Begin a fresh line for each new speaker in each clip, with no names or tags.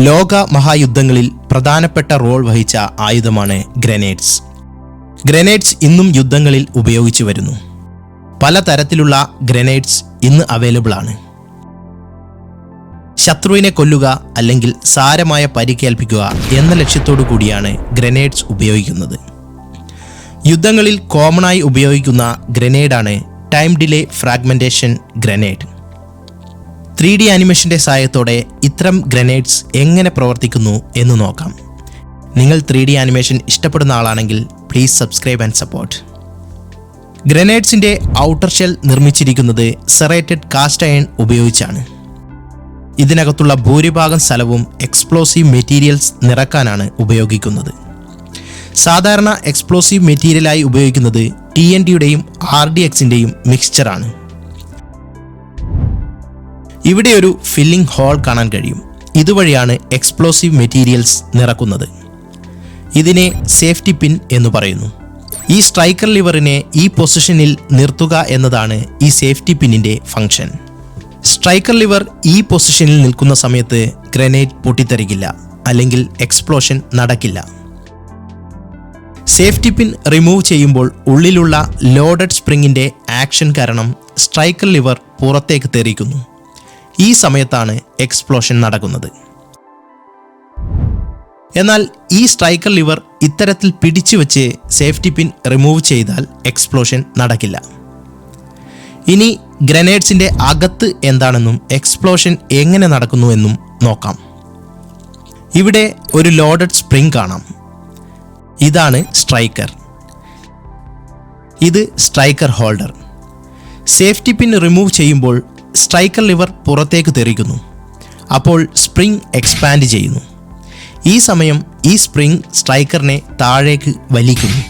ലോക മഹായുദ്ധങ്ങളിൽ പ്രധാനപ്പെട്ട റോൾ വഹിച്ച ആയുധമാണ് ഗ്രനേഡ്സ്. ഗ്രനേഡ്സ് ഇന്നും യുദ്ധങ്ങളിൽ ഉപയോഗിച്ചു വരുന്നു. പലതരത്തിലുള്ള ഗ്രനേഡ്സ് ഇന്ന് അവൈലബിൾ ആണ്. ശത്രുവിനെ കൊല്ലുക അല്ലെങ്കിൽ സാരമായ പരിക്കേൽപ്പിക്കുക എന്ന ലക്ഷ്യത്തോടു കൂടിയാണ് ഗ്രനേഡ്സ് ഉപയോഗിക്കുന്നത്. യുദ്ധങ്ങളിൽ കോമണായി ഉപയോഗിക്കുന്ന ഗ്രനേഡാണ് time delay fragmentation grenade. 3D ആനിമേഷന്റെ സഹായത്തോടെ ഇത്തരം ഗ്രനേഡ്സ് എങ്ങനെ പ്രവർത്തിക്കുന്നു എന്ന് നോക്കാം. നിങ്ങൾ 3D ആനിമേഷൻ ഇഷ്ടപ്പെടുന്ന ആളാണെങ്കിൽ പ്ലീസ് സബ്സ്ക്രൈബ് ആൻഡ് സപ്പോർട്ട്. ഗ്രനേഡ്സിന്റെ ഔട്ടർ ഷെൽ നിർമ്മിച്ചിരിക്കുന്നത് സെറേറ്റഡ് കാസ്റ്റ് അയൺ ഉപയോഗിച്ചാണ്. ഇതിനകത്തുള്ള ഭൂരിഭാഗം സ്ഥലവും എക്സ്പ്ലോസീവ് മെറ്റീരിയൽസ് നിറക്കാനാണ് ഉപയോഗിക്കുന്നത്. സാധാരണ എക്സ്പ്ലോസീവ് മെറ്റീരിയലായി ഉപയോഗിക്കുന്നത് TNTയുടെയും RDXന്റെയും മിക്സ്ചറാണ്. ഇവിടെ ഒരു ഫില്ലിംഗ് ഹോൾ കാണാൻ കഴിയും. ഇതുവഴിയാണ് എക്സ്പ്ലോസീവ് മെറ്റീരിയൽസ് നിറക്കുന്നത്. ഇതിനെ സേഫ്റ്റി പിൻ എന്ന് പറയുന്നു. ഈ സ്ട്രൈക്കർ ലിവറിനെ ഈ പൊസിഷനിൽ നിർത്തുക എന്നതാണ് ഈ സേഫ്റ്റി പിന്നിന്റെ ഫംഗ്ഷൻ. സ്ട്രൈക്കർ ലിവർ ഈ പൊസിഷനിൽ നിൽക്കുന്ന സമയത്ത് ഗ്രനേഡ് പൊട്ടിത്തെറിക്കില്ല, അല്ലെങ്കിൽ എക്സ്പ്ലോഷൻ നടക്കില്ല. സേഫ്റ്റി പിൻ റിമൂവ് ചെയ്യുമ്പോൾ ഉള്ളിലുള്ള ലോഡഡ് സ്പ്രിങ്ങിന്റെ ആക്ഷൻ കാരണം സ്ട്രൈക്കർ ലിവർ പുറത്തേക്ക് തെറിക്കുന്നു. ഈ സമയത്താണ് എക്സ്പ്ലോഷൻ നടക്കുന്നത്. എന്നാൽ ഈ സ്ട്രൈക്കർ ലിവർ ഇത്തരത്തിൽ പിടിച്ചു വെച്ച് സേഫ്റ്റി പിൻ റിമൂവ് ചെയ്താൽ എക്സ്പ്ലോഷൻ നടക്കില്ല. ഇനി ഗ്രനേഡ്സിന്റെ അകത്ത് എന്താണെന്നും എക്സ്പ്ലോഷൻ എങ്ങനെ നടക്കുന്നു എന്നും നോക്കാം. ഇവിടെ ഒരു ലോഡഡ് സ്പ്രിംഗ് കാണാം. ഇതാണ് സ്ട്രൈക്കർ. ഇത് striker holder. Safety pin remove ചെയ്യുമ്പോൾ സ്ട്രൈക്കർ ലിവർ പുറത്തേക്ക് തെറിക്കുന്നു. അപ്പോൾ സ്പ്രിംഗ് എക്സ്പാൻഡ് ചെയ്യുന്നു. ഈ സമയം ഈ സ്പ്രിംഗ് സ്ട്രൈക്കറിനെ താഴേക്ക് വലിക്കുന്നു.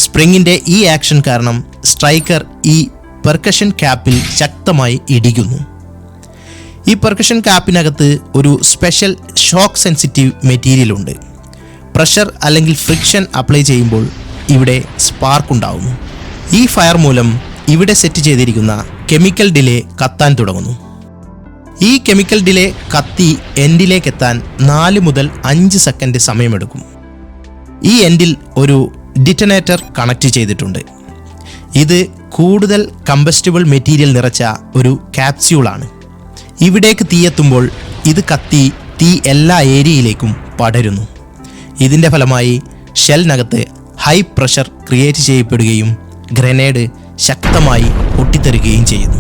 സ്പ്രിങ്ങിന്റെ ഈ ആക്ഷൻ കാരണം സ്ട്രൈക്കർ ഈ പെർക്കഷൻ ക്യാപ്പിൽ ശക്തമായി ഇടിക്കുന്നു. ഈ പെർക്കഷൻ ക്യാപ്പിനകത്ത് ഒരു സ്പെഷ്യൽ ഷോക്ക് സെൻസിറ്റീവ് മെറ്റീരിയൽ ഉണ്ട്. പ്രഷർ അല്ലെങ്കിൽ ഫ്രിക്ഷൻ അപ്ലൈ ചെയ്യുമ്പോൾ ഇവിടെ സ്പാർക്ക് ഉണ്ടാവുന്നു. ഈ ഫയർ മൂലം ഇവിടെ സെറ്റ് ചെയ്തിരിക്കുന്ന കെമിക്കൽ ഡിലേ കത്താൻ തുടങ്ങുന്നു. ഈ കെമിക്കൽ ഡിലേ കത്തി എൻഡിലേക്ക് എത്താൻ 4 മുതൽ 5 സെക്കൻഡ് സമയമെടുക്കും. ഈ എൻഡിൽ ഒരു ഡിറ്റനേറ്റർ കണക്ട് ചെയ്തിട്ടുണ്ട്. ഇത് കൂടുതൽ കമ്പസ്റ്റബിൾ മെറ്റീരിയൽ നിറച്ച ഒരു ക്യാപ്സ്യൂളാണ്. ഇവിടേക്ക് തീയെത്തുമ്പോൾ ഇത് കത്തി തീ എല്ലാ ഏരിയയിലേക്കും പടരുന്നു. ഇതിൻ്റെ ഫലമായി ഷെല്ലിനകത്ത് ഹൈ പ്രഷർ ക്രിയേറ്റ് ചെയ്യപ്പെടുകയും ഗ്രനേഡ് ശക്തമായി പൊട്ടിത്തെറിക്കുകയും ചെയ്യുന്നു.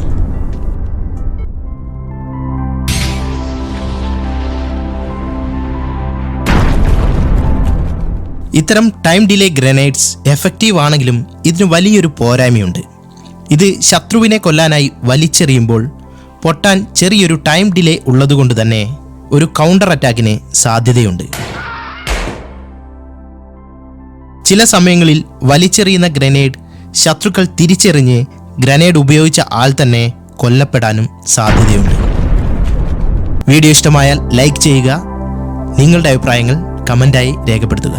ഇത്തരം ടൈം ഡിലേ ഗ്രനേഡ്സ് എഫക്റ്റീവ് ആണെങ്കിലും ഇതിന് വലിയൊരു പോരായ്മയുണ്ട്. ഇത് ശത്രുവിനെ കൊല്ലാനായി വലിച്ചെറിയുമ്പോൾ പൊട്ടാൻ ചെറിയൊരു ടൈം ഡിലേ ഉള്ളതുകൊണ്ട് തന്നെ ഒരു കൗണ്ടർ അറ്റാക്കിന് സാധ്യതയുണ്ട്. ചില സമയങ്ങളിൽ വലിച്ചെറിയുന്ന ഗ്രനേഡ് ശത്രുക്കൾ തിരിച്ചെറിഞ്ഞ് ഗ്രനേഡ് ഉപയോഗിച്ച ആൾ തന്നെ കൊല്ലപ്പെടാനും സാധ്യതയുണ്ട്. വീഡിയോ ഇഷ്ടമായാൽ ലൈക്ക് ചെയ്യുക. നിങ്ങളുടെ അഭിപ്രായങ്ങൾ കമൻ്റായി രേഖപ്പെടുത്തുക.